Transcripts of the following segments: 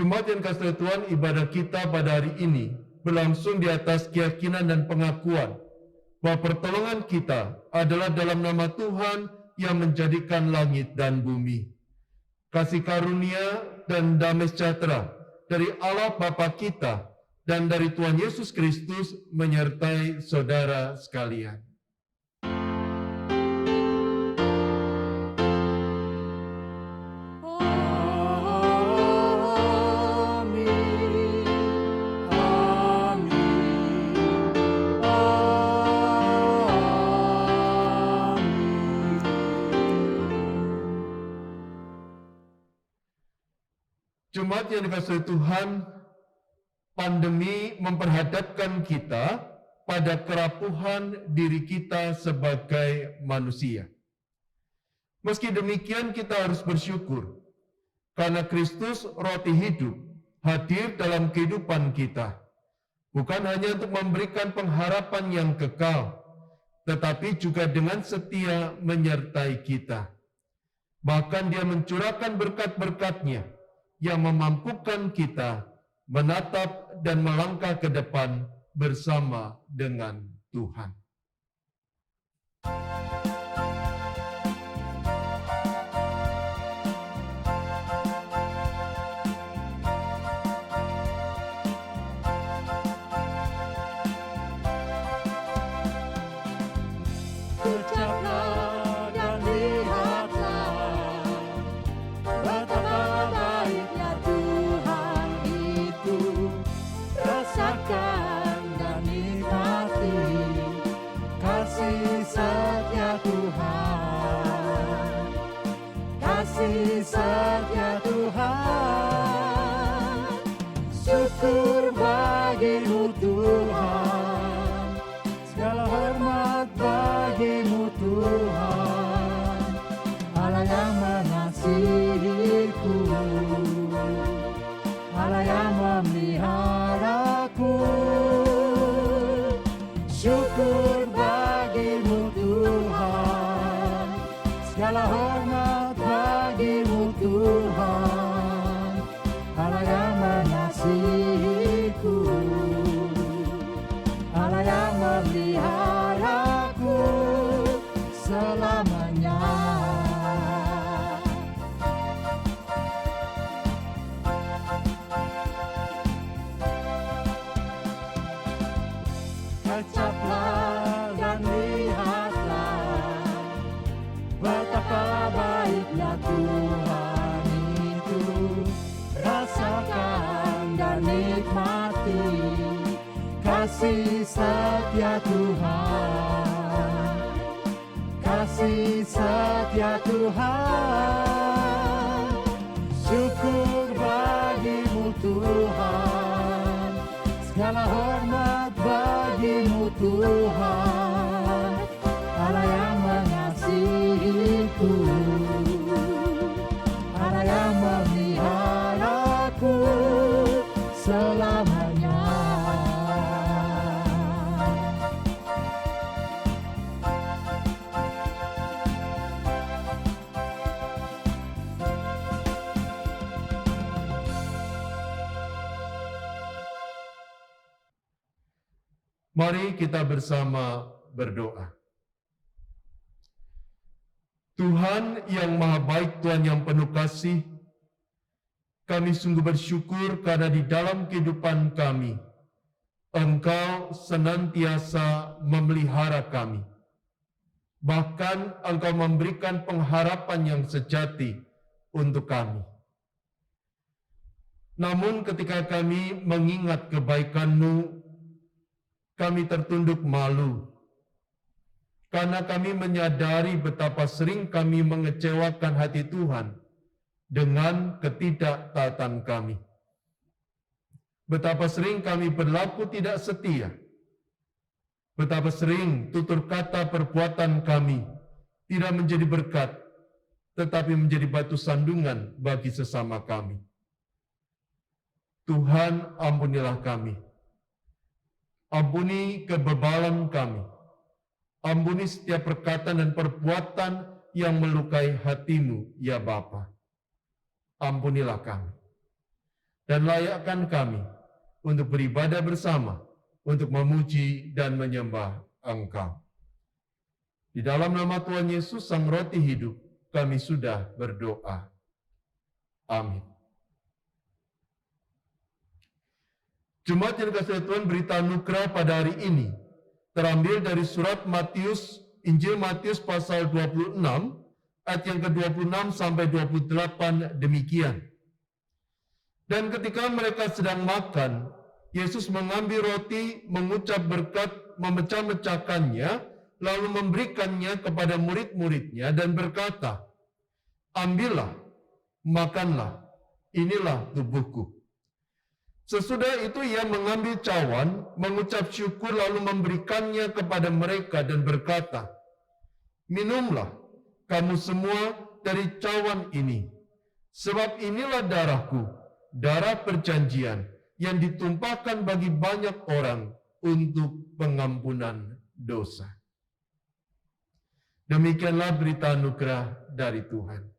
Jemaat yang kasih Tuhan, ibadah kita pada hari ini berlangsung di atas keyakinan dan pengakuan bahwa pertolongan kita adalah dalam nama Tuhan yang menjadikan langit dan bumi. Kasih karunia dan damai sejahtera dari Allah Bapa kita dan dari Tuhan Yesus Kristus menyertai saudara sekalian. Jemaat yang dikasihi Tuhan, pandemi memperhadapkan kita pada kerapuhan diri kita sebagai manusia. Meski demikian kita harus bersyukur, karena Kristus roti hidup hadir dalam kehidupan kita, bukan hanya untuk memberikan pengharapan yang kekal, tetapi juga dengan setia menyertai kita. Bahkan Dia mencurahkan berkat-berkat-Nya yang memampukan kita menatap dan melangkah ke depan bersama dengan Tuhan. Setia Tuhan, syukur bagimu Tuhan, segala hormat bagimu Tuhan, Allah yang mengasihiku, Allah yang memeliharaku, syukur bagimu Tuhan, segala hormat bagimu Tuhan, Allah yang mengasihiku, Allah yang memeliharaku selamanya. Kecaplah dan lihatlah betapa baiknya Tuhan itu, rasakan dan nikmati kasih setia Tuhan, kasih setia Tuhan, syukur bagimu Tuhan, segala hormat bagimu Tuhan, Allah yang mengasihiku, Allah yang memeliharaku selamanya. Mari kita bersama berdoa. Tuhan yang maha baik, Tuhan yang penuh kasih, kami sungguh bersyukur karena di dalam kehidupan kami, Engkau senantiasa memelihara kami. Bahkan Engkau memberikan pengharapan yang sejati untuk kami. Namun ketika kami mengingat kebaikan-Mu, kami tertunduk malu, karena kami menyadari betapa sering kami mengecewakan hati Tuhan dengan ketidaktaatan kami. Betapa sering kami berlaku tidak setia. Betapa sering tutur kata perbuatan kami tidak menjadi berkat, tetapi menjadi batu sandungan bagi sesama kami. Tuhan, ampunilah kami. Ampuni kebebalan kami. Ampuni setiap perkataan dan perbuatan yang melukai hati-Mu, ya Bapa. Ampunilah kami. dan layakkan kami untuk beribadah bersama, untuk memuji dan menyembah Engkau. Di dalam nama Tuhan Yesus, Sang Roti Hidup, kami sudah berdoa. Amin. Jemaat yang dikasihi Tuhan, berita anugerah pada hari ini terambil dari surat Matius, Injil Matius pasal 26, ayat yang ke-26 sampai 28 demikian. Dan ketika mereka sedang makan, Yesus mengambil roti, mengucap berkat, memecah-mecahkannya, lalu memberikannya kepada murid-muridnya dan berkata, "Ambillah, makanlah, inilah tubuhku." Sesudah itu ia mengambil cawan, mengucap syukur lalu memberikannya kepada mereka dan berkata, "Minumlah kamu semua dari cawan ini, sebab inilah darahku, darah perjanjian yang ditumpahkan bagi banyak orang untuk pengampunan dosa." Demikianlah berita anugerah dari Tuhan.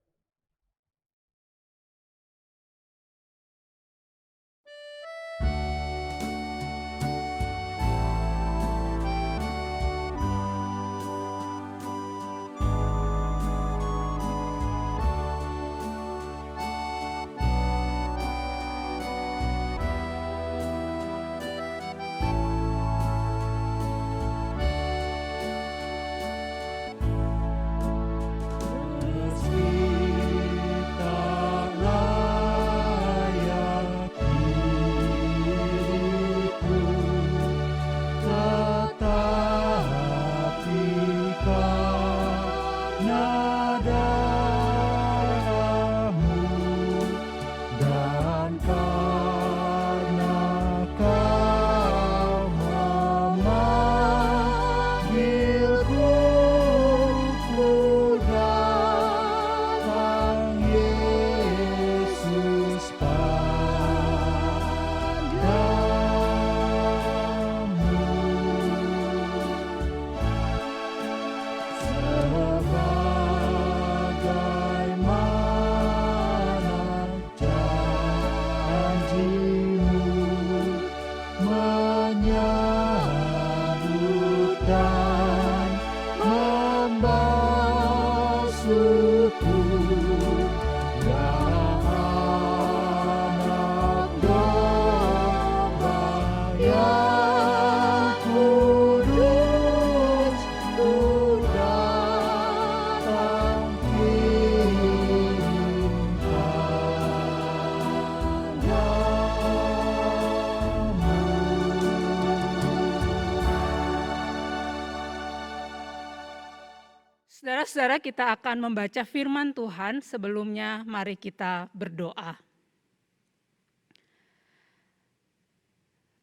Saudara-saudara, kita akan membaca firman Tuhan. Sebelumnya mari kita berdoa.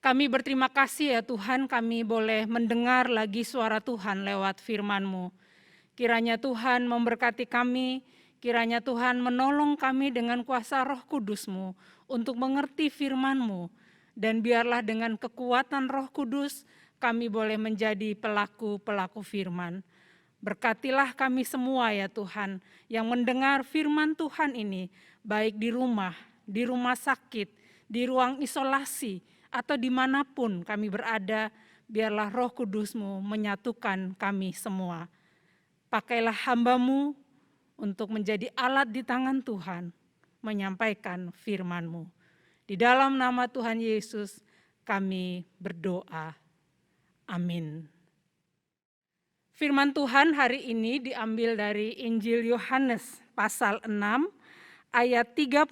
Kami berterima kasih ya Tuhan, kami boleh mendengar lagi suara Tuhan lewat firman-Mu. Kiranya Tuhan memberkati kami, kiranya Tuhan menolong kami dengan kuasa Roh Kudus-Mu untuk mengerti firman-Mu. Dan biarlah dengan kekuatan Roh Kudus kami boleh menjadi pelaku-pelaku firman. Berkatilah kami semua ya Tuhan yang mendengar firman Tuhan ini, baik di rumah sakit, di ruang isolasi, atau dimanapun kami berada, biarlah Roh Kudus-Mu menyatukan kami semua. Pakailah hamba-Mu untuk menjadi alat di tangan Tuhan, menyampaikan firman-Mu. Di dalam nama Tuhan Yesus kami berdoa. Amin. Firman Tuhan hari ini diambil dari Injil Yohanes pasal 6 ayat 35,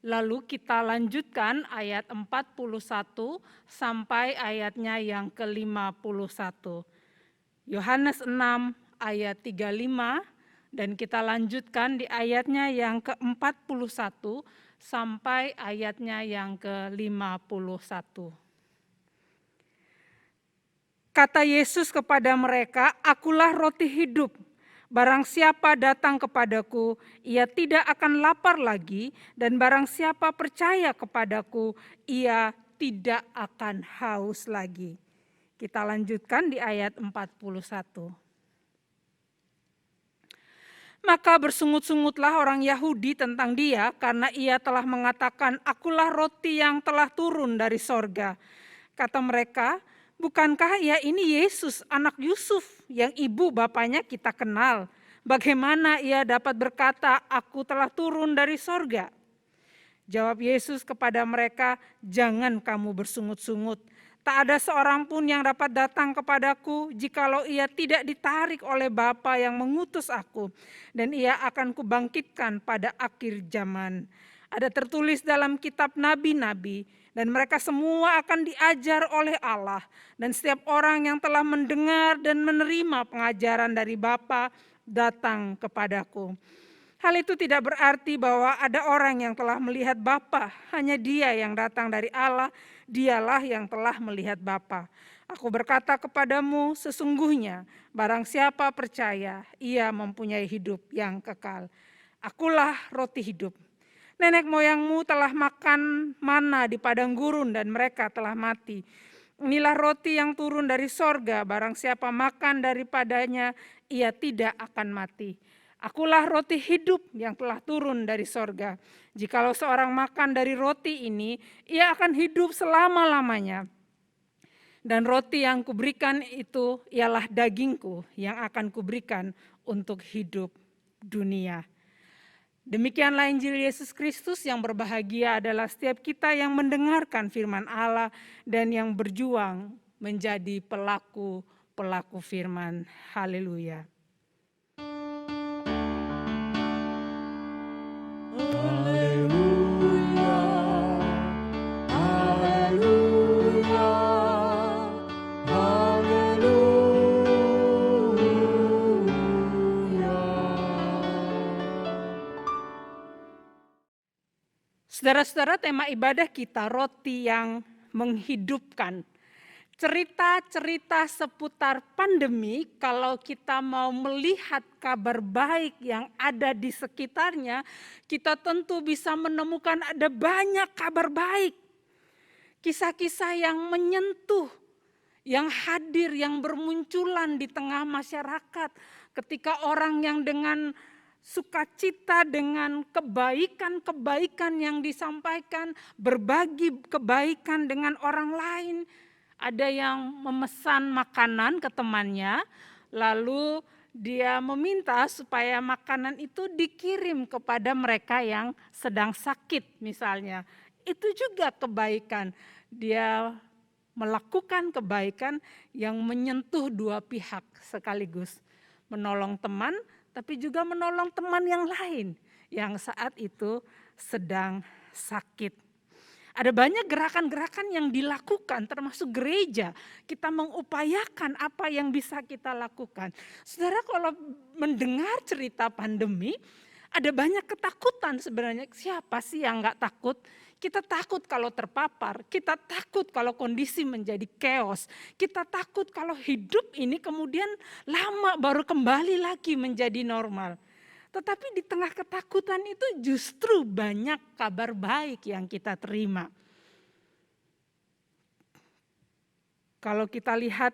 lalu kita lanjutkan ayat 41 sampai ayatnya yang ke-51. Yohanes 6 ayat 35 dan kita lanjutkan di ayatnya yang ke-41 sampai ayatnya yang ke-51. Kata Yesus kepada mereka, "Akulah roti hidup. Barang siapa datang kepadaku, ia tidak akan lapar lagi, dan barang siapa percaya kepadaku, ia tidak akan haus lagi." Kita lanjutkan di ayat 41. Maka bersungut-sungutlah orang Yahudi tentang dia karena ia telah mengatakan, "Akulah roti yang telah turun dari sorga." Kata mereka, "Bukankah ia ini Yesus, anak Yusuf, yang ibu bapaknya kita kenal? Bagaimana ia dapat berkata, 'Aku telah turun dari sorga'?" Jawab Yesus kepada mereka, "Jangan kamu bersungut-sungut. Tak ada seorang pun yang dapat datang kepadaku jikalau ia tidak ditarik oleh Bapa yang mengutus aku, dan ia akan kubangkitkan pada akhir zaman. Ada tertulis dalam kitab nabi-nabi, dan mereka semua akan diajar oleh Allah, dan setiap orang yang telah mendengar dan menerima pengajaran dari Bapa datang kepadaku. Hal itu tidak berarti bahwa ada orang yang telah melihat Bapa, hanya Dia yang datang dari Allah, Dialah yang telah melihat Bapa. Aku berkata kepadamu, sesungguhnya barang siapa percaya, ia mempunyai hidup yang kekal. Akulah roti hidup. Nenek moyangmu telah makan mana di padang gurun dan mereka telah mati. Inilah roti yang turun dari sorga, barang siapa makan daripadanya, ia tidak akan mati. Akulah roti hidup yang telah turun dari sorga. Jikalau seorang makan dari roti ini, ia akan hidup selama-lamanya. Dan roti yang kuberikan itu ialah dagingku yang akan kuberikan untuk hidup dunia. Demikianlah Injil Yesus Kristus. Yang berbahagia adalah setiap kita yang mendengarkan firman Allah dan yang berjuang menjadi pelaku firman. Haleluya. Haleluya, haleluya, haleluya. Saudara-saudara, tema ibadah kita roti yang menghidupkan. Cerita-cerita seputar pandemi, kalau kita mau melihat kabar baik yang ada di sekitarnya, kita tentu bisa menemukan ada banyak kabar baik. Kisah-kisah yang menyentuh, yang hadir, yang bermunculan di tengah masyarakat. Ketika orang yang dengan sukacita, dengan kebaikan-kebaikan yang disampaikan, berbagi kebaikan dengan orang lain. Ada yang memesan makanan ke temannya, lalu dia meminta supaya makanan itu dikirim kepada mereka yang sedang sakit misalnya. Itu juga kebaikan. Dia melakukan kebaikan yang menyentuh dua pihak sekaligus. Menolong teman, tapi juga menolong teman yang lain yang saat itu sedang sakit. Ada banyak gerakan-gerakan yang dilakukan termasuk gereja. Kita mengupayakan apa yang bisa kita lakukan. Saudara, kalau mendengar cerita pandemi, ada banyak ketakutan sebenarnya. Siapa sih yang gak takut? Kita takut kalau terpapar, kita takut kalau kondisi menjadi chaos. Kita takut kalau hidup ini kemudian lama baru kembali lagi menjadi normal. Tetapi di tengah ketakutan itu justru banyak kabar baik yang kita terima. Kalau kita lihat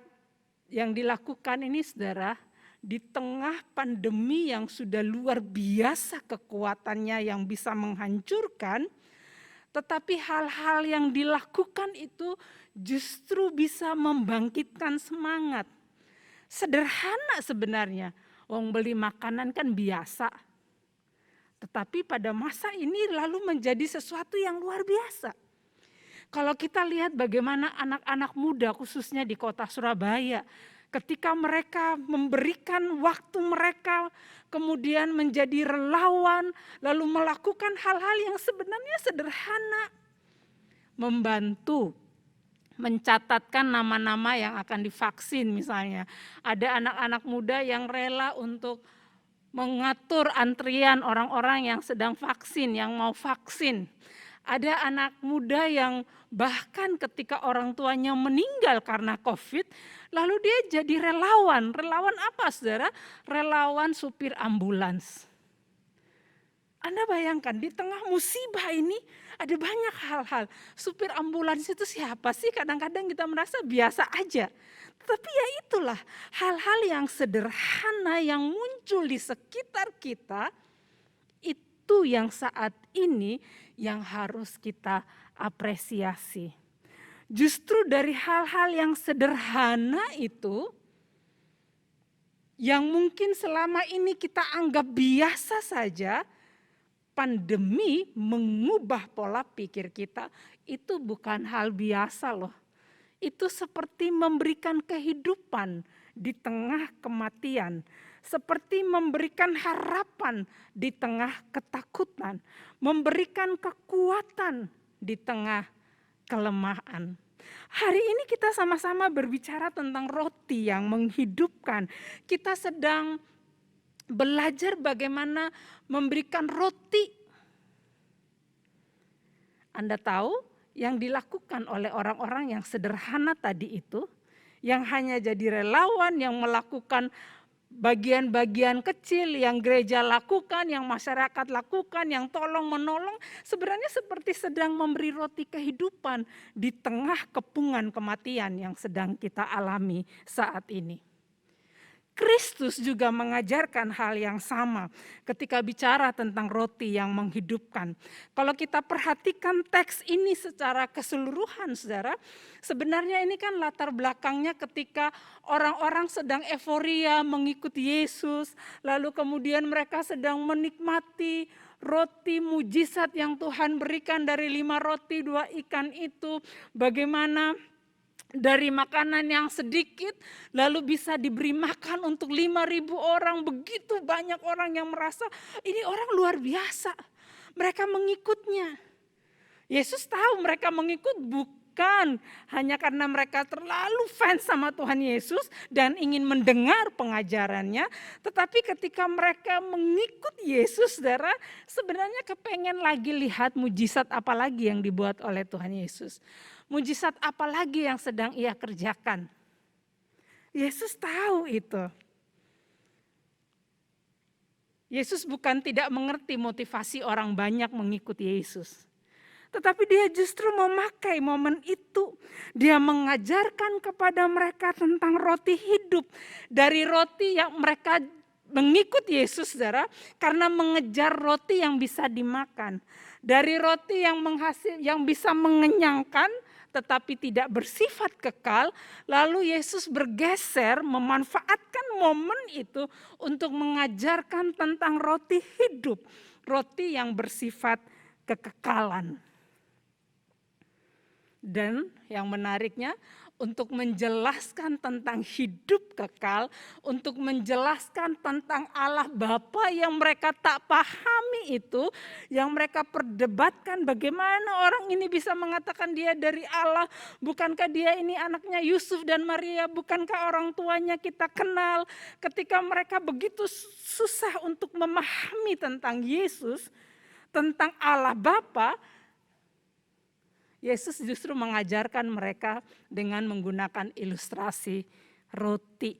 yang dilakukan ini saudara, di tengah pandemi yang sudah luar biasa kekuatannya yang bisa menghancurkan, tetapi hal-hal yang dilakukan itu justru bisa membangkitkan semangat. Sederhana sebenarnya. Wong beli makanan kan biasa. Tetapi pada masa ini lalu menjadi sesuatu yang luar biasa. Kalau kita lihat bagaimana anak-anak muda khususnya di kota Surabaya, ketika mereka memberikan waktu mereka, kemudian menjadi relawan, lalu melakukan hal-hal yang sebenarnya sederhana. Membantu mencatatkan nama-nama yang akan divaksin misalnya. Ada anak-anak muda yang rela untuk mengatur antrian orang-orang yang sedang vaksin, yang mau vaksin. Ada anak muda yang bahkan ketika orang tuanya meninggal karena COVID, lalu dia jadi relawan. Relawan apa saudara? Relawan supir ambulans. Anda bayangkan di tengah musibah ini ada banyak hal-hal. Supir ambulans itu siapa sih? Kadang-kadang kita merasa biasa aja. Tapi ya itulah hal-hal yang sederhana yang muncul di sekitar kita, itu yang saat ini yang harus kita apresiasi. Justru dari hal-hal yang sederhana itu, yang mungkin selama ini kita anggap biasa saja, pandemi mengubah pola pikir kita. Itu bukan hal biasa loh. Itu seperti memberikan kehidupan di tengah kematian. Seperti memberikan harapan di tengah ketakutan. Memberikan kekuatan di tengah kelemahan. Hari ini kita sama-sama berbicara tentang roti yang menghidupkan. Kita sedang belajar bagaimana memberikan roti. Anda tahu yang dilakukan oleh orang-orang yang sederhana tadi itu, yang hanya jadi relawan, yang melakukan bagian-bagian kecil yang gereja lakukan, yang masyarakat lakukan, yang tolong menolong, sebenarnya seperti sedang memberi roti kehidupan di tengah kepungan kematian yang sedang kita alami saat ini. Kristus juga mengajarkan hal yang sama ketika bicara tentang roti yang menghidupkan. Kalau kita perhatikan teks ini secara keseluruhan, saudara, sebenarnya ini kan latar belakangnya ketika orang-orang sedang euforia mengikuti Yesus, lalu kemudian mereka sedang menikmati roti mujizat yang Tuhan berikan dari 5 roti 2 ikan itu, bagaimana dari makanan yang sedikit lalu bisa diberi makan untuk 5.000 orang. Begitu banyak orang yang merasa ini orang luar biasa. Mereka mengikutnya. Yesus tahu mereka mengikut bukan hanya karena mereka terlalu fans sama Tuhan Yesus dan ingin mendengar pengajarannya. Tetapi ketika mereka mengikut Yesus, saudara, sebenarnya kepengen lagi lihat mujizat apa lagi yang dibuat oleh Tuhan Yesus. Mujizat apa lagi yang sedang ia kerjakan. Yesus tahu itu. Yesus bukan tidak mengerti motivasi orang banyak mengikuti Yesus. Tetapi dia justru memakai momen itu. Dia mengajarkan kepada mereka tentang roti hidup. Dari roti yang mereka mengikut Yesus, saudara, karena mengejar roti yang bisa dimakan. Dari roti yang bisa mengenyangkan, tetapi tidak bersifat kekal, lalu Yesus bergeser memanfaatkan momen itu untuk mengajarkan tentang roti hidup, roti yang bersifat kekekalan. Dan yang menariknya, untuk menjelaskan tentang hidup kekal, untuk menjelaskan tentang Allah Bapa yang mereka tak pahami itu, yang mereka perdebatkan bagaimana orang ini bisa mengatakan dia dari Allah, bukankah dia ini anaknya Yusuf dan Maria, bukankah orang tuanya kita kenal. Ketika mereka begitu susah untuk memahami tentang Yesus, tentang Allah Bapa, Yesus justru mengajarkan mereka dengan menggunakan ilustrasi roti.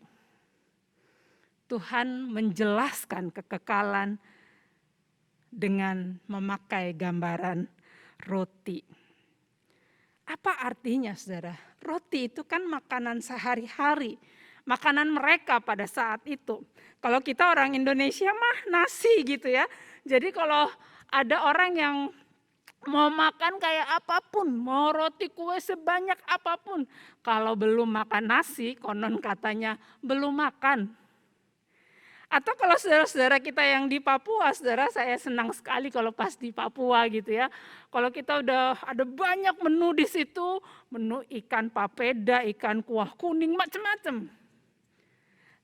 Tuhan menjelaskan kekekalan dengan memakai gambaran roti. Apa artinya, saudara? Roti itu kan makanan sehari-hari, makanan mereka pada saat itu. Kalau kita orang Indonesia mah nasi gitu ya. Jadi kalau ada orang yang mau makan kayak apapun, mau roti kue sebanyak apapun, kalau belum makan nasi, konon katanya belum makan. Atau kalau saudara-saudara kita yang di Papua, saudara, saya senang sekali kalau pas di Papua gitu ya. Kalau kita udah ada banyak menu di situ, menu ikan papeda, ikan kuah kuning, macam-macam.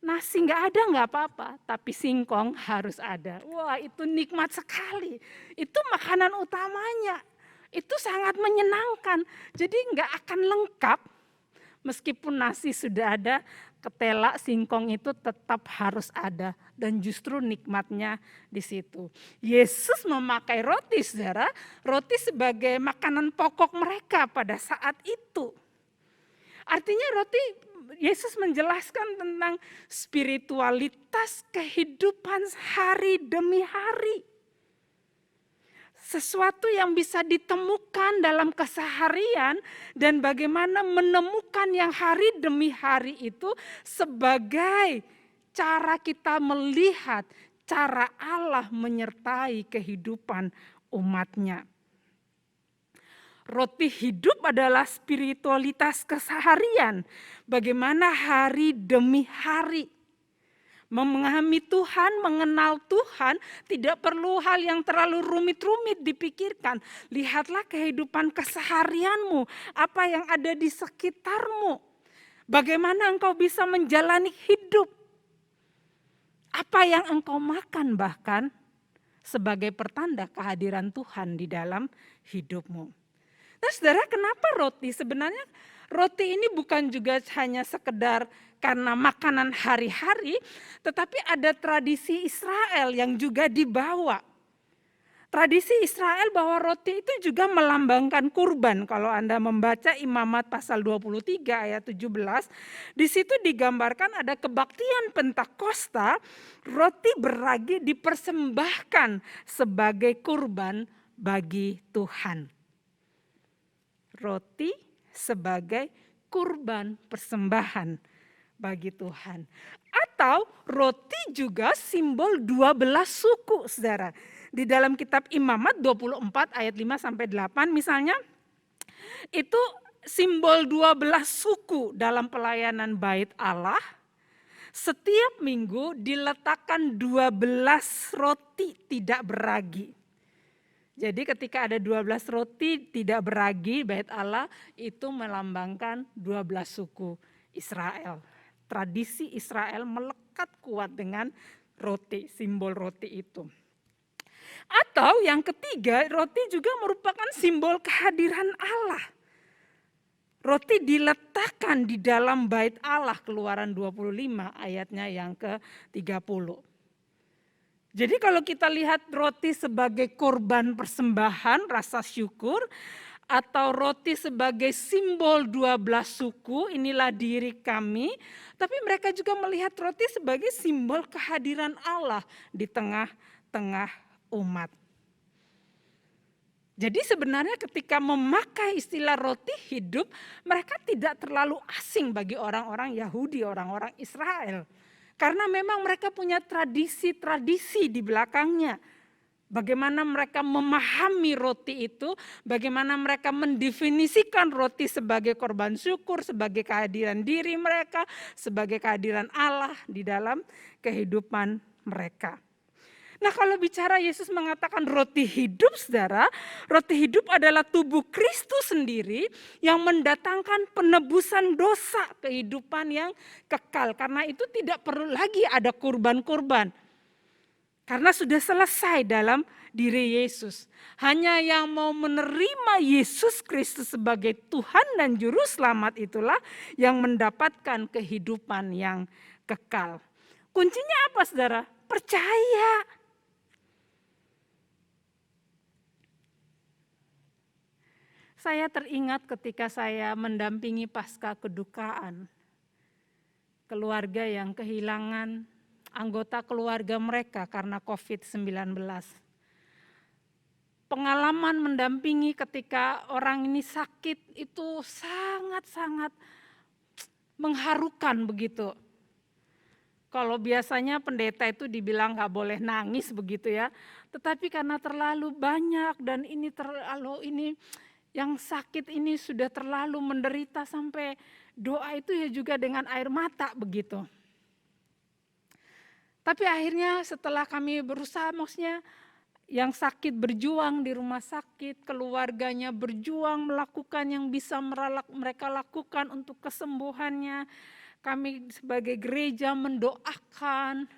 Nasi nggak ada nggak apa-apa, tapi singkong harus ada. Wah, itu nikmat sekali. Itu makanan utamanya. Itu sangat menyenangkan. Jadi nggak akan lengkap meskipun nasi sudah ada, ketela singkong itu tetap harus ada. Dan justru nikmatnya di situ. Yesus memakai roti, saudara. Roti sebagai makanan pokok mereka pada saat itu. Artinya roti, Yesus menjelaskan tentang spiritualitas kehidupan hari demi hari. sesuatu yang bisa ditemukan dalam keseharian dan bagaimana menemukan yang hari demi hari itu sebagai cara kita melihat cara Allah menyertai kehidupan umat-Nya. Roti hidup adalah spiritualitas keseharian. Bagaimana hari demi hari memahami Tuhan, mengenal Tuhan, tidak perlu hal yang terlalu rumit-rumit dipikirkan. Lihatlah kehidupan keseharianmu, apa yang ada di sekitarmu. Bagaimana engkau bisa menjalani hidup. Apa yang engkau makan bahkan sebagai pertanda kehadiran Tuhan di dalam hidupmu. Nah saudara, kenapa roti? Sebenarnya roti ini bukan juga hanya sekedar karena makanan hari-hari, tetapi ada tradisi Israel yang juga dibawa. Tradisi Israel bahwa roti itu juga melambangkan kurban. Kalau Anda membaca Imamat pasal 23 ayat 17, di situ digambarkan ada kebaktian Pentakosta, roti beragi dipersembahkan sebagai kurban bagi Tuhan. Roti sebagai kurban persembahan bagi Tuhan. Atau roti juga simbol 12 suku, saudara. Di dalam kitab Imamat 24 ayat 5-8 misalnya, itu simbol 12 suku dalam pelayanan bait Allah. Setiap minggu diletakkan 12 roti tidak beragi. Jadi ketika ada 12 roti tidak beragi bait Allah, itu melambangkan 12 suku Israel. Tradisi Israel melekat kuat dengan roti, simbol roti itu. Atau yang ketiga, roti juga merupakan simbol kehadiran Allah. Roti diletakkan di dalam bait Allah, Keluaran 25 ayatnya yang ke-30. Jadi kalau kita lihat roti sebagai korban persembahan, rasa syukur, atau roti sebagai simbol 12 suku, inilah diri kami. Tapi mereka juga melihat roti sebagai simbol kehadiran Allah di tengah-tengah umat. Jadi sebenarnya ketika memakai istilah roti hidup, mereka tidak terlalu asing bagi orang-orang Yahudi, orang-orang Israel. Karena memang mereka punya tradisi-tradisi di belakangnya. Bagaimana mereka memahami roti itu, bagaimana mereka mendefinisikan roti sebagai korban syukur, sebagai kehadiran diri mereka, sebagai kehadiran Allah di dalam kehidupan mereka. Nah kalau bicara Yesus mengatakan roti hidup, saudara, roti hidup adalah tubuh Kristus sendiri yang mendatangkan penebusan dosa, kehidupan yang kekal. Karena itu tidak perlu lagi ada kurban-kurban. Karena sudah selesai dalam diri Yesus. Hanya yang mau menerima Yesus Kristus sebagai Tuhan dan Juru Selamat itulah yang mendapatkan kehidupan yang kekal. Kuncinya apa saudara? Percaya. Saya teringat ketika saya mendampingi pasca kedukaan. Keluarga yang kehilangan anggota keluarga mereka karena COVID-19. Pengalaman mendampingi ketika orang ini sakit itu sangat-sangat mengharukan begitu. Kalau biasanya pendeta itu dibilang gak boleh nangis begitu ya. Tetapi karena terlalu banyak dan ini yang sakit ini sudah terlalu menderita sampai doa itu ya juga dengan air mata begitu. Tapi akhirnya setelah kami berusaha, maksudnya yang sakit berjuang di rumah sakit, keluarganya berjuang melakukan yang bisa mereka lakukan untuk kesembuhannya. Kami sebagai gereja mendoakan,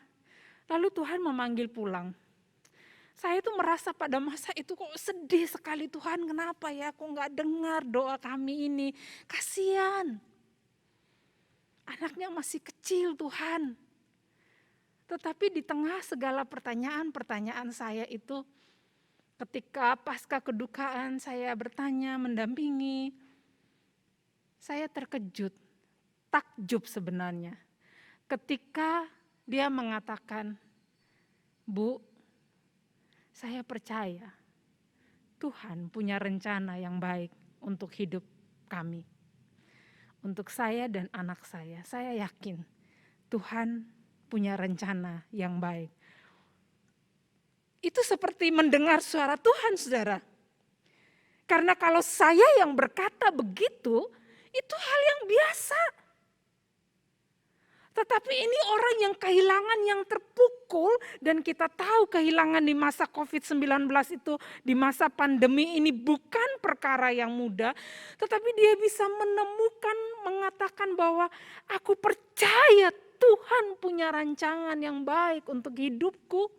lalu Tuhan memanggil pulang. Saya itu merasa pada masa itu kok sedih sekali, Tuhan kenapa ya kok gak dengar doa kami ini. Kasihan, anaknya masih kecil Tuhan. Tetapi di tengah segala pertanyaan-pertanyaan saya itu, ketika pasca kedukaan saya bertanya, mendampingi, saya terkejut, takjub sebenarnya. Ketika dia mengatakan, Bu, saya percaya Tuhan punya rencana yang baik untuk hidup kami. Untuk saya dan anak saya yakin Tuhan punya rencana yang baik. Itu seperti mendengar suara Tuhan, saudara. Karena kalau saya yang berkata begitu, itu hal yang biasa. Tetapi ini orang yang kehilangan, yang terpukul, dan kita tahu kehilangan di masa COVID-19 itu, di masa pandemi ini bukan perkara yang mudah, tetapi dia bisa menemukan, mengatakan bahwa aku percaya Tuhan punya rancangan yang baik untuk hidupku.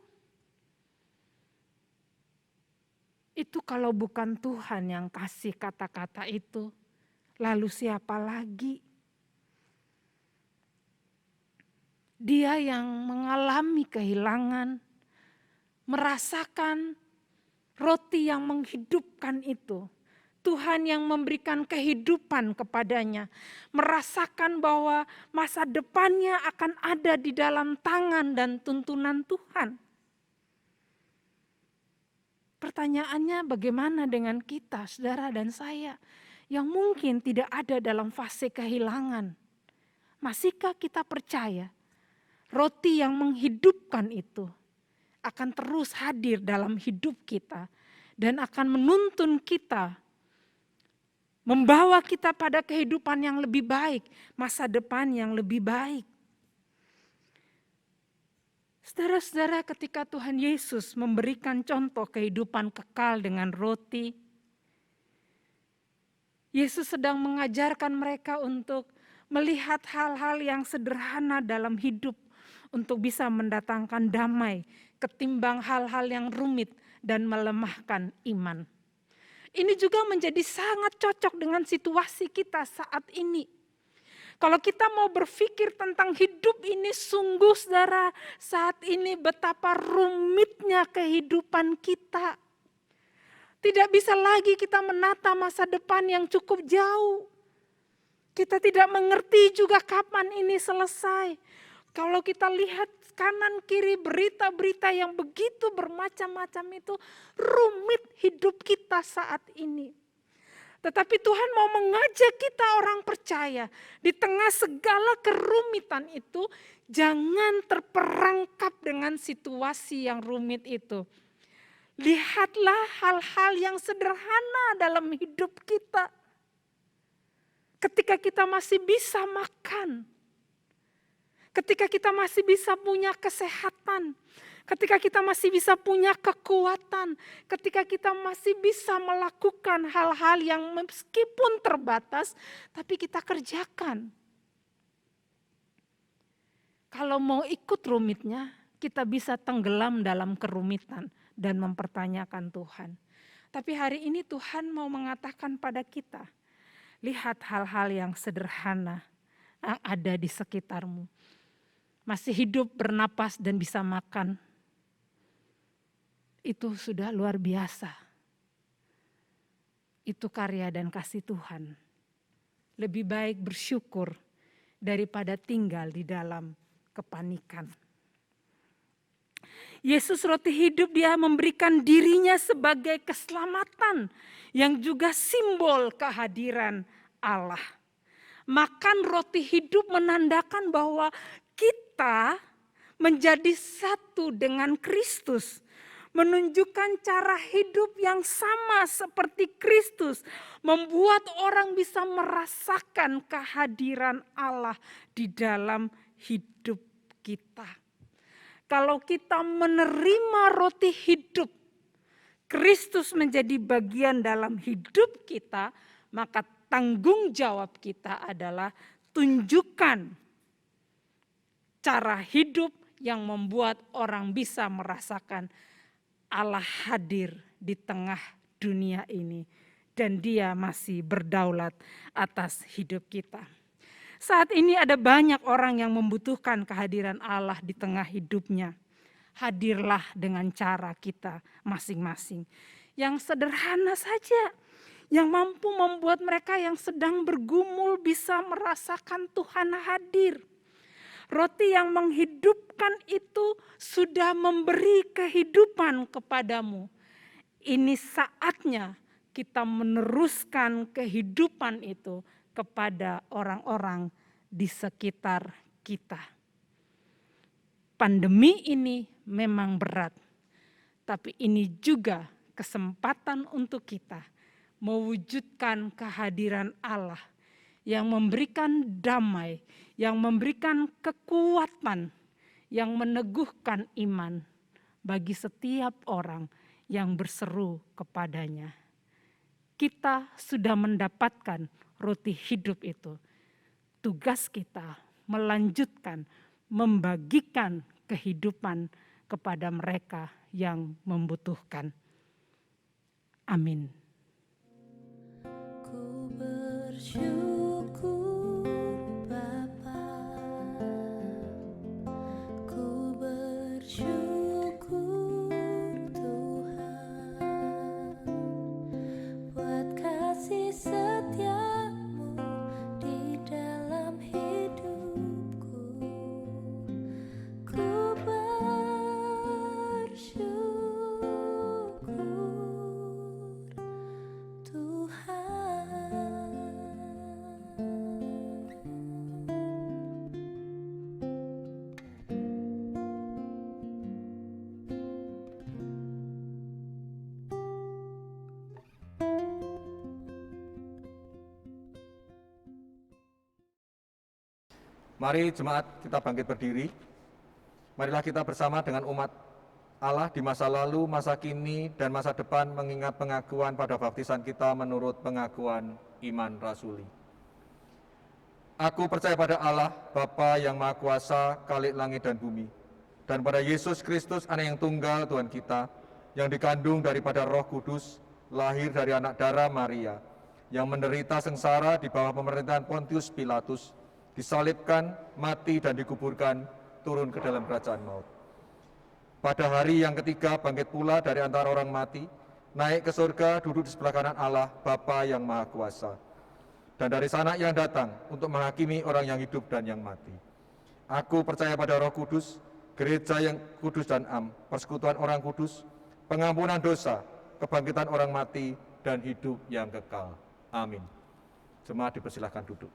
Itu kalau bukan Tuhan yang kasih kata-kata itu, lalu siapa lagi? Dia yang mengalami kehilangan, merasakan roti yang menghidupkan itu. Tuhan yang memberikan kehidupan kepadanya, merasakan bahwa masa depannya akan ada di dalam tangan dan tuntunan Tuhan. Pertanyaannya bagaimana dengan kita, saudara dan saya, yang mungkin tidak ada dalam fase kehilangan? Masihkah kita percaya roti yang menghidupkan itu akan terus hadir dalam hidup kita dan akan menuntun kita, membawa kita pada kehidupan yang lebih baik, masa depan yang lebih baik. Saudara-saudara, ketika Tuhan Yesus memberikan contoh kehidupan kekal dengan roti, Yesus sedang mengajarkan mereka untuk melihat hal-hal yang sederhana dalam hidup untuk bisa mendatangkan damai ketimbang hal-hal yang rumit dan melemahkan iman. Ini juga menjadi sangat cocok dengan situasi kita saat ini. Kalau kita mau berpikir tentang hidup ini, sungguh saudara, saat ini betapa rumitnya kehidupan kita. Tidak bisa lagi kita menata masa depan yang cukup jauh. Kita tidak mengerti juga kapan ini selesai. Kalau kita lihat kanan kiri berita-berita yang begitu bermacam-macam itu, rumit hidup kita saat ini. Tetapi Tuhan mau mengajak kita orang percaya, di tengah segala kerumitan itu, jangan terperangkap dengan situasi yang rumit itu. Lihatlah hal-hal yang sederhana dalam hidup kita. Ketika kita masih bisa makan, ketika kita masih bisa punya kesehatan, ketika kita masih bisa punya kekuatan, ketika kita masih bisa melakukan hal-hal yang meskipun terbatas, tapi kita kerjakan. Kalau mau ikut rumitnya, kita bisa tenggelam dalam kerumitan dan mempertanyakan Tuhan. Tapi hari ini Tuhan mau mengatakan pada kita, lihat hal-hal yang sederhana yang ada di sekitarmu. Masih hidup, bernapas, dan bisa makan. Itu sudah luar biasa. Itu karya dan kasih Tuhan. Lebih baik bersyukur daripada tinggal di dalam kepanikan. Yesus roti hidup, dia memberikan dirinya sebagai keselamatan yang juga simbol kehadiran Allah. Makan roti hidup menandakan bahwa kita menjadi satu dengan Kristus, menunjukkan cara hidup yang sama seperti Kristus, membuat orang bisa merasakan kehadiran Allah di dalam hidup kita. Kalau kita menerima roti hidup, Kristus menjadi bagian dalam hidup kita, maka tanggung jawab kita adalah tunjukkan cara hidup yang membuat orang bisa merasakan Allah hadir di tengah dunia ini dan dia masih berdaulat atas hidup kita. Saat ini ada banyak orang yang membutuhkan kehadiran Allah di tengah hidupnya. Hadirlah dengan cara kita masing-masing. Yang sederhana saja, yang mampu membuat mereka yang sedang bergumul bisa merasakan Tuhan hadir. Roti yang menghidupkan itu sudah memberi kehidupan kepadamu. ini saatnya kita meneruskan kehidupan itu kepada orang-orang di sekitar kita. Pandemi ini memang berat, tapi ini juga kesempatan untuk kita mewujudkan kehadiran Allah yang memberikan damai, yang memberikan kekuatan, yang meneguhkan iman bagi setiap orang yang berseru kepadanya. Kita sudah mendapatkan roti hidup itu. Tugas kita melanjutkan, membagikan kehidupan kepada mereka yang membutuhkan. Amin. Ku bersyukur Bapa, ku bersyukur Tuhan, buat kasih setiamu di dalam hidupku. Ku bersyukur Tuhan. Mari jemaat kita bangkit berdiri. Marilah kita bersama dengan umat Allah di masa lalu, masa kini, dan masa depan mengingat pengakuan pada baptisan kita menurut pengakuan iman rasuli. Aku percaya pada Allah, Bapa yang Maha Kuasa, Khalik langit dan bumi, dan pada Yesus Kristus, Anak yang tunggal Tuhan kita, yang dikandung daripada Roh Kudus, lahir dari anak darah Maria, yang menderita sengsara di bawah pemerintahan Pontius Pilatus, disalibkan, mati dan dikuburkan, turun ke dalam kerajaan maut. Pada hari yang ketiga bangkit pula dari antara orang mati, naik ke surga, duduk di sebelah kanan Allah, Bapa yang Maha Kuasa. Dan dari sana yang datang untuk menghakimi orang yang hidup dan yang mati. Aku percaya pada Roh Kudus, gereja yang kudus dan am, persekutuan orang kudus, pengampunan dosa, kebangkitan orang mati, dan hidup yang kekal. Amin. Jemaat dipersilahkan duduk.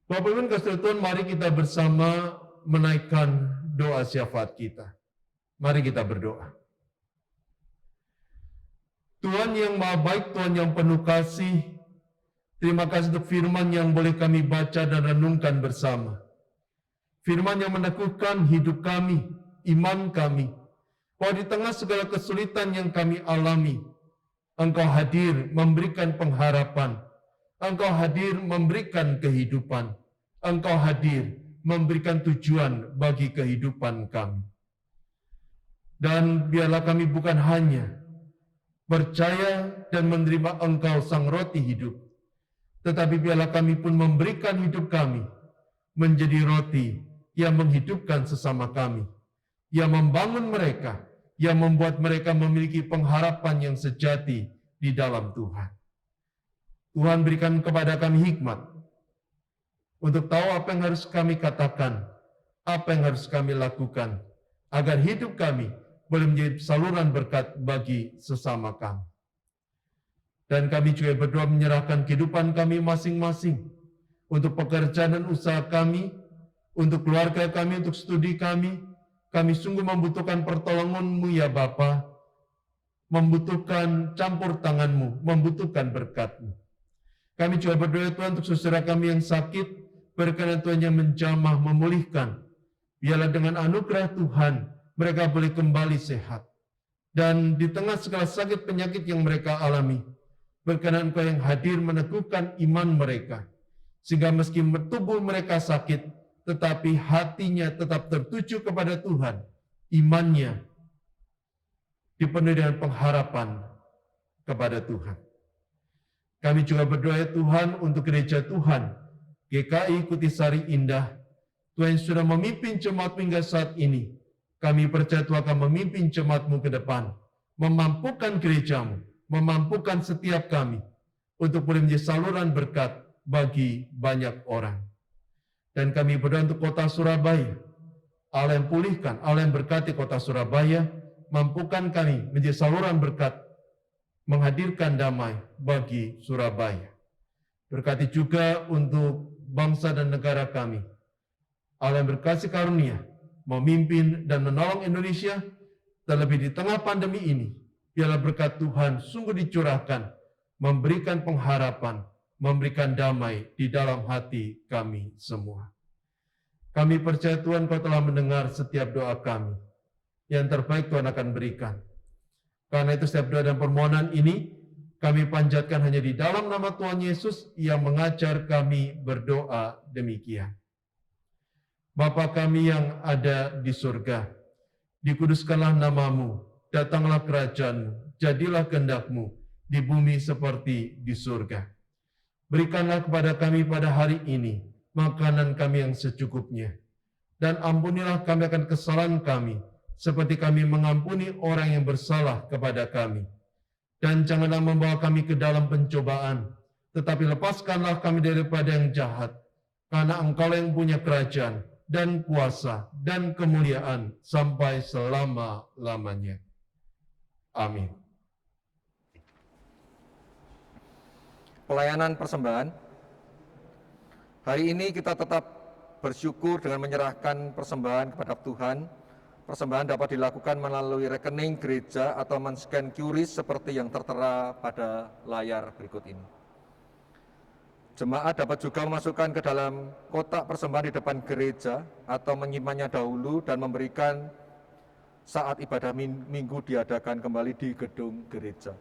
Bapak Ibu kasih Tuhan, mari kita bersama menaikkan doa syafaat kita. Mari kita berdoa. Tuhan yang Maha Baik, Tuhan yang penuh kasih, terima kasih untuk firman yang boleh kami baca dan renungkan bersama. Firman yang meneguhkan hidup kami, iman kami, bahwa di tengah segala kesulitan yang kami alami, Engkau hadir memberikan pengharapan, Engkau hadir memberikan kehidupan, Engkau hadir memberikan tujuan bagi kehidupan kami. Dan biarlah kami bukan hanya percaya dan menerima Engkau sang roti hidup, tetapi biarlah kami pun memberikan hidup kami menjadi roti yang menghidupkan sesama kami, yang membangun mereka, yang membuat mereka memiliki pengharapan yang sejati di dalam Tuhan. Tuhan berikan kepada kami hikmat untuk tahu apa yang harus kami katakan, apa yang harus kami lakukan, agar hidup kami boleh menjadi saluran berkat bagi sesama kami. Dan kami juga berdoa menyerahkan kehidupan kami masing-masing untuk pekerjaan dan usaha kami, untuk keluarga kami, untuk studi kami. Kami sungguh membutuhkan pertolongan-Mu ya Bapa, membutuhkan campur tangan-Mu, membutuhkan berkat-Mu. Kami juga berdoa Tuhan untuk saudara kami yang sakit, berkenan Tuhan yang menjamah, memulihkan. Biarlah dengan anugerah Tuhan, mereka boleh kembali sehat. Dan di tengah segala sakit penyakit yang mereka alami, berkenan Engkau yang hadir meneguhkan iman mereka. Sehingga meski tubuh mereka sakit, tetapi hatinya tetap tertuju kepada Tuhan. Imannya dipenuhi dengan pengharapan kepada Tuhan. Kami juga berdoa ya Tuhan untuk gereja Tuhan, GKI Kutisari Indah, Tuhan sudah memimpin jemaat hingga saat ini. Kami percaya Tuhan akan memimpin jemaat-Mu ke depan, memampukan gereja-Mu, memampukan setiap kami untuk boleh menjadi saluran berkat bagi banyak orang. Dan kami berdoa untuk kota Surabaya, Allah yang pulihkan, Allah yang berkati kota Surabaya, mampukan kami menjadi saluran berkat, menghadirkan damai bagi Surabaya. Berkati juga untuk bangsa dan negara kami. Allah yang berkasih karunia, memimpin dan menolong Indonesia, terlebih di tengah pandemi ini. Biarlah berkat Tuhan sungguh dicurahkan, memberikan pengharapan, memberikan damai di dalam hati kami semua. Kami percaya Tuhan Kau telah mendengar setiap doa kami. Yang terbaik Tuhan akan berikan. Karena itu setiap doa dan permohonan ini kami panjatkan hanya di dalam nama Tuhan Yesus yang mengajar kami berdoa demikian. Bapa kami yang ada di surga, dikuduskanlah namamu, datanglah kerajaan-Mu, jadilah kehendak-Mu di bumi seperti di surga. Berikanlah kepada kami pada hari ini makanan kami yang secukupnya, dan ampunilah kami akan kesalahan kami, seperti kami mengampuni orang yang bersalah kepada kami. Dan janganlah membawa kami ke dalam pencobaan, tetapi lepaskanlah kami daripada yang jahat, karena Engkau yang punya kerajaan, dan kuasa, dan kemuliaan, sampai selama-lamanya. Amin. Pelayanan persembahan. Hari ini kita tetap bersyukur dengan menyerahkan persembahan kepada Tuhan. Persembahan dapat dilakukan melalui rekening gereja atau men-scan QRIS seperti yang tertera pada layar berikut ini. Jemaat dapat juga memasukkan ke dalam kotak persembahan di depan gereja atau menyimpannya dahulu dan memberikan saat ibadah minggu diadakan kembali di gedung gereja.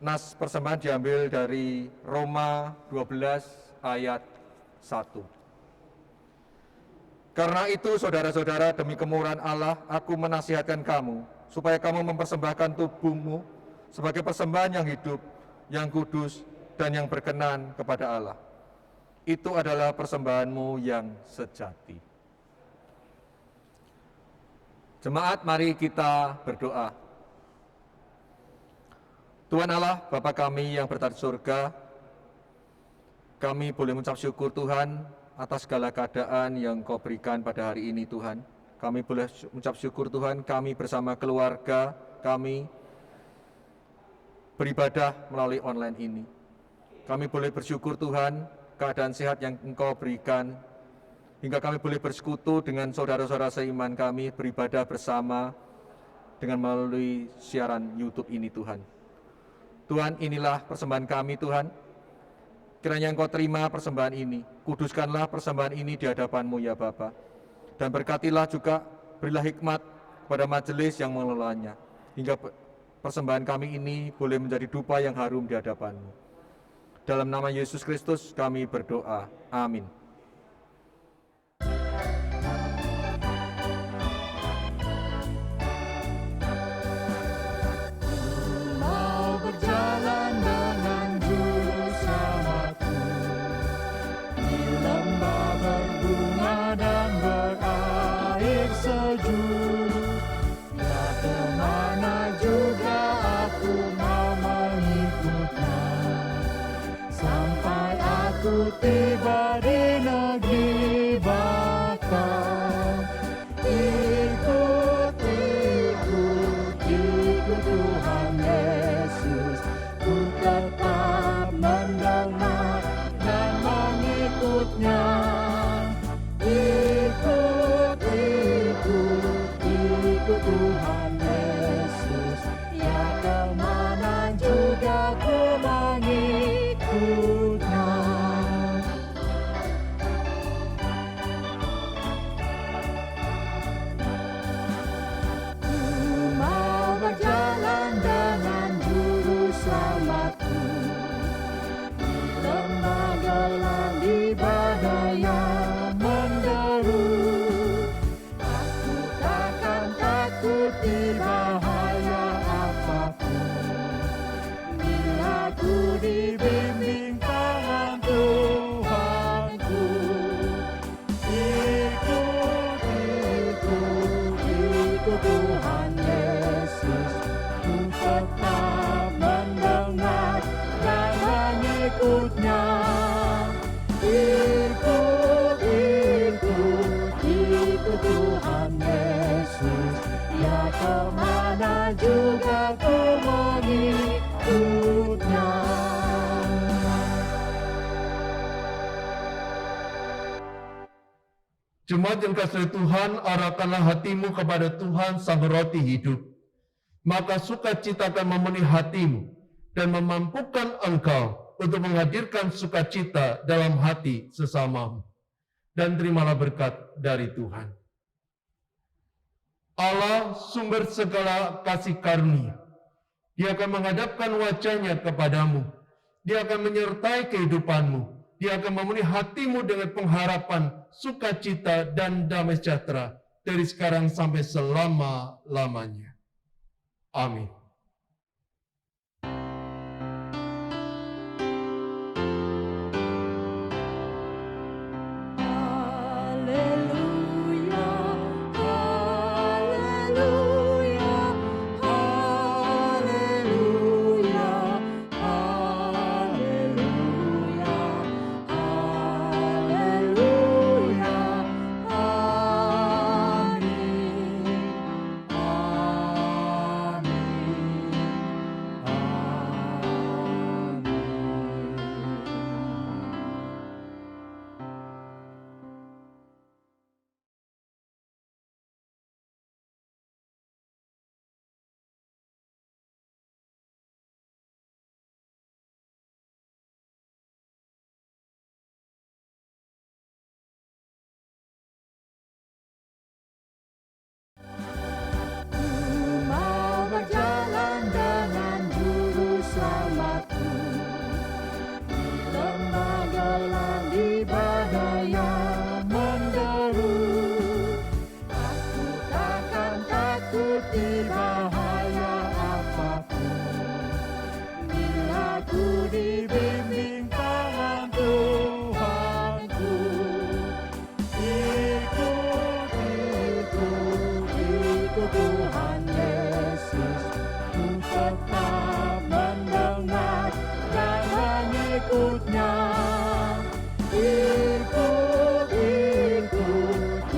Nas persembahan diambil dari Roma 12 ayat 1. Karena itu, saudara-saudara, demi kemurahan Allah, aku menasihatkan kamu, supaya kamu mempersembahkan tubuhmu sebagai persembahan yang hidup, yang kudus, dan yang berkenan kepada Allah. Itu adalah persembahanmu yang sejati. Jemaat, mari kita berdoa. Tuhan Allah, Bapa kami yang berada di surga, kami boleh mengucap syukur Tuhan atas segala keadaan yang Kau berikan pada hari ini Tuhan. Kami boleh mengucap syukur Tuhan, kami bersama keluarga kami beribadah melalui online ini. Kami boleh bersyukur Tuhan, keadaan sehat yang Engkau berikan, hingga kami boleh bersekutu dengan saudara-saudara seiman kami, beribadah bersama dengan melalui siaran YouTube ini Tuhan. Tuhan, inilah persembahan kami Tuhan. Kiranya Engkau terima persembahan ini, kuduskanlah persembahan ini di hadapan-Mu ya Bapa. Dan berkatilah juga, berilah hikmat kepada majelis yang mengelolanya, hingga persembahan kami ini boleh menjadi dupa yang harum di hadapan-Mu. Dalam nama Yesus Kristus kami berdoa. Amin. Tiba di negeri Bapa, ikut Tuhan Yesus, ku tetap mendengar dan mengikutnya. Ikut Tuhan Yesus, ya kemana juga ku mengikutnya. Tuhan Yesus, ku tetap mendengar dan mengikutnya. Ikut Tuhan Yesus, ya kemana juga ku mengikutnya. Jemaat yang kasih Tuhan, arahkanlah hatimu kepada Tuhan Sang Roti Hidup. Maka sukacita akan memenuhi hatimu dan memampukan engkau untuk menghadirkan sukacita dalam hati sesamamu. Dan terimalah berkat dari Tuhan. Allah sumber segala kasih karunia. Dia akan menghadapkan wajahnya kepadamu. Dia akan menyertai kehidupanmu. Dia akan memenuhi hatimu dengan pengharapan, sukacita, dan damai sejahtera dari sekarang sampai selama-lamanya. Amin. Haleluya, haleluya, haleluya, haleluya, haleluya, amin, mau berjalan dengan juru selamatku di lembah gelap, di badai yang menderu. Aku takkan takut di bahaya apapun, bila ku dibimbing tangan Tuhanku. Ikut Tuhan Yesus, ku tetap mendengar dan mengikutnya.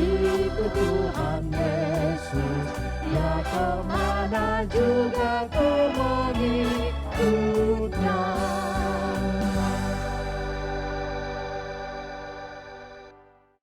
Ikut Tuhan Yesus, ya kemana juga ku